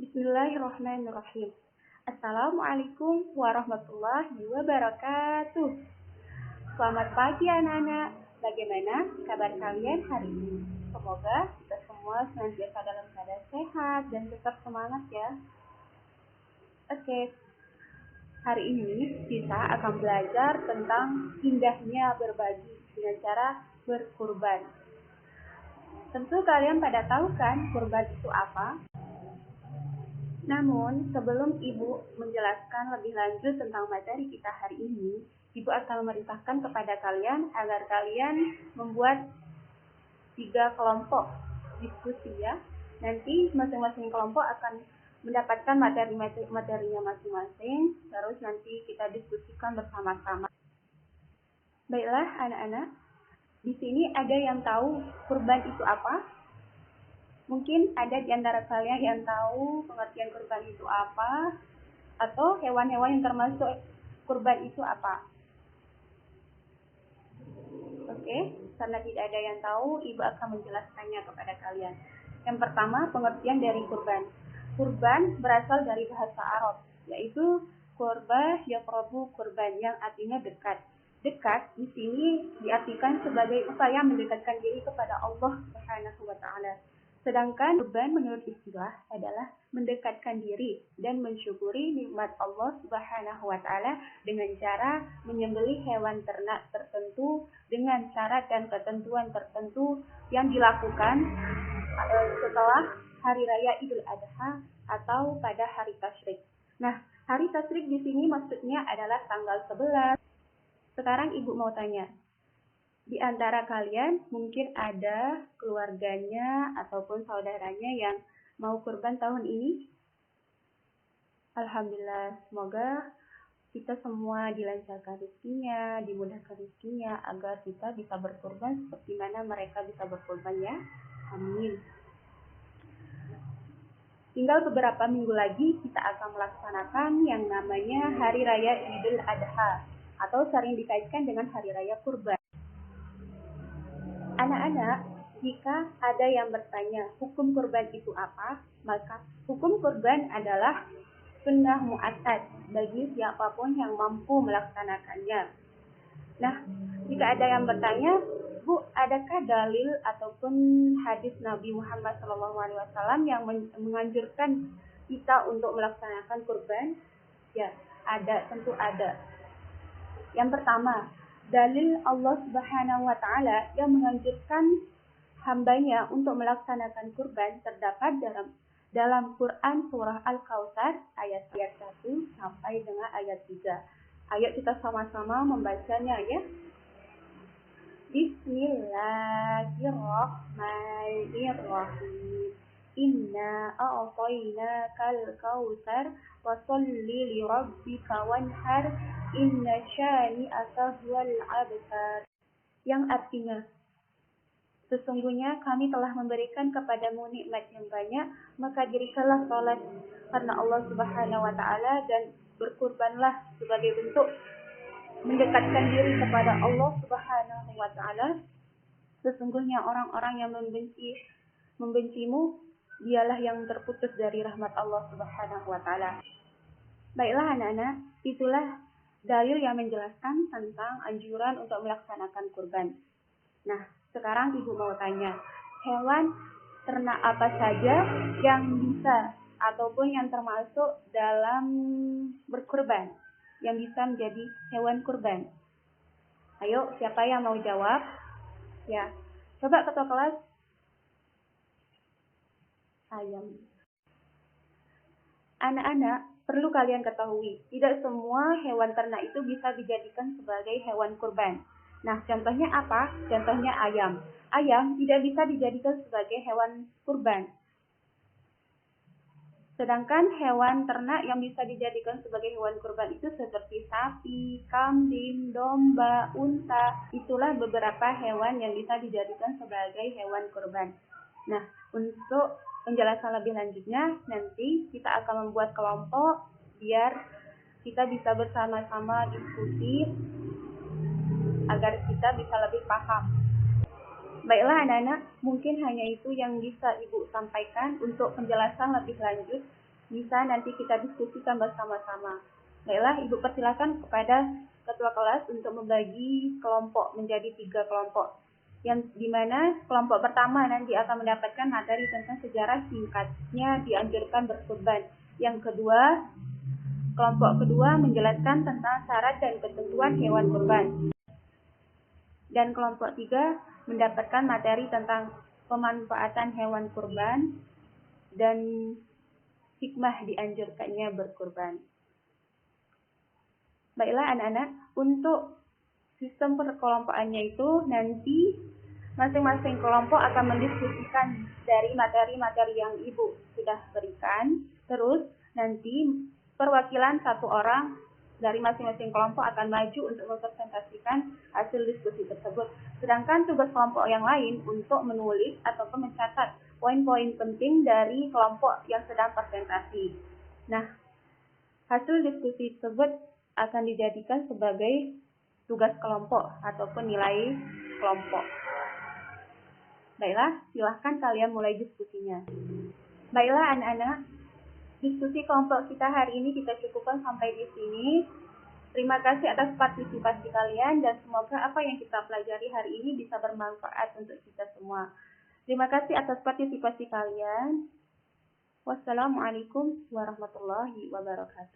Bismillahirrahmanirrahim. Assalamualaikum warahmatullahi wabarakatuh. Selamat pagi anak-anak. Bagaimana kabar kalian hari ini? Semoga kita semua senantiasa dalam keadaan sehat dan tetap semangat ya. Oke, hari ini kita akan belajar tentang indahnya berbagi dengan cara berkurban. Tentu kalian pada tahu kan kurban itu apa? Namun, sebelum Ibu menjelaskan lebih lanjut tentang materi kita hari ini, Ibu akan memerintahkan kepada kalian agar kalian membuat 3 kelompok diskusi ya. Nanti masing-masing kelompok akan mendapatkan materinya masing-masing, terus nanti kita diskusikan bersama-sama. Baiklah anak-anak, di sini ada yang tahu kurban itu apa? Mungkin ada di antara kalian yang tahu pengertian kurban itu apa, atau hewan-hewan yang termasuk kurban itu apa. Oke, karena tidak ada yang tahu, Ibu akan menjelaskannya kepada kalian. Yang pertama, pengertian dari kurban. Kurban berasal dari bahasa Arab, yaitu qurba yaqrabu kurban, yang artinya dekat. Dekat di sini diartikan sebagai upaya mendekatkan diri kepada Allah Subhanahu wa taala. Sedangkan kurban menurut istilah adalah mendekatkan diri dan mensyukuri nikmat Allah Subhanahu wa taala dengan cara menyembelih hewan ternak tertentu dengan syarat dan ketentuan tertentu yang dilakukan setelah hari raya Idul Adha atau pada hari tasyrik. Nah, hari tasyrik di sini maksudnya adalah tanggal 11. Sekarang Ibu mau tanya, di antara kalian mungkin ada keluarganya ataupun saudaranya yang mau kurban tahun ini? Alhamdulillah, semoga kita semua dilancarkan rezekinya, dimudahkan rezekinya agar kita bisa berkurban seperti mana mereka bisa berkurban ya. Amin. Tinggal beberapa minggu lagi kita akan melaksanakan yang namanya Hari Raya Idul Adha atau sering dikaitkan dengan Hari Raya Kurban. Anak-anak, jika ada yang bertanya hukum kurban itu apa, maka hukum kurban adalah sunnah mu'akkad bagi siapapun yang mampu melaksanakannya. Nah, jika ada yang bertanya, Bu, adakah dalil ataupun hadis Nabi Muhammad SAW yang menganjurkan kita untuk melaksanakan kurban? Ya, ada, tentu ada. Yang pertama, dalil Allah Subhanahu wa taala yang menganjurkan hambanya untuk melaksanakan kurban terdapat dalam Quran surah Al-Kautsar ayat 1 sampai dengan ayat 3. Ayo kita sama-sama membacanya ya. Bismillahirrahmanirrahim. Inna a'tainakal kautsar wa sholli li rabbika wanhar inna syani'aka huwal abtar. Yang artinya, sesungguhnya kami telah memberikan kepadamu nikmat yang banyak, maka dirikanlah salat karena Allah Subhanahu wa taala dan berkurbanlah sebagai bentuk mendekatkan diri kepada Allah Subhanahu wa taala. Sesungguhnya orang-orang yang membencimu dialah yang terputus dari rahmat Allah Subhanahu wa taala. Baiklah anak-anak, itulah dalil yang menjelaskan tentang anjuran untuk melaksanakan kurban. Nah, sekarang Ibu mau tanya, hewan ternak apa saja yang bisa ataupun yang termasuk dalam berkurban, yang bisa menjadi hewan kurban? Ayo, siapa yang mau jawab? Ya, coba ketua kelas. Ayam. Anak-anak, perlu kalian ketahui, tidak semua hewan ternak itu bisa dijadikan sebagai hewan kurban. Nah, contohnya apa? Contohnya ayam. Ayam tidak bisa dijadikan sebagai hewan kurban. Sedangkan hewan ternak yang bisa dijadikan sebagai hewan kurban itu seperti sapi, kambing, domba, unta. Itulah beberapa hewan yang bisa dijadikan sebagai hewan kurban. Nah, untuk penjelasan lebih lanjutnya, nanti kita akan membuat kelompok biar kita bisa bersama-sama diskusi agar kita bisa lebih paham. Baiklah anak-anak, mungkin hanya itu yang bisa Ibu sampaikan untuk penjelasan lebih lanjut. bisa nanti kita diskusikan bersama-sama. Baiklah, Ibu persilakan kepada ketua kelas untuk membagi kelompok menjadi 3 kelompok. Yang dimana kelompok pertama nanti akan mendapatkan materi tentang sejarah singkatnya dianjurkan berkurban. Yang kedua, kelompok kedua menjelaskan tentang syarat dan ketentuan hewan kurban. Dan kelompok 3 mendapatkan materi tentang pemanfaatan hewan kurban dan hikmah dianjurkannya berkurban. Baiklah anak-anak, untuk sistem perkelompokannya itu nanti masing-masing kelompok akan mendiskusikan dari materi-materi yang Ibu sudah berikan. Terus nanti perwakilan satu orang dari masing-masing kelompok akan maju untuk mempresentasikan hasil diskusi tersebut. Sedangkan tugas kelompok yang lain untuk menulis ataupun mencatat poin-poin penting dari kelompok yang sedang presentasi. Nah, hasil diskusi tersebut akan dijadikan sebagai tugas kelompok ataupun nilai kelompok. Baiklah, silahkan kalian mulai diskusinya. Baiklah anak-anak, diskusi kelompok kita hari ini kita cukupkan sampai di sini. Terima kasih atas partisipasi kalian dan semoga apa yang kita pelajari hari ini bisa bermanfaat untuk kita semua. Terima kasih atas partisipasi kalian. Wassalamualaikum warahmatullahi wabarakatuh.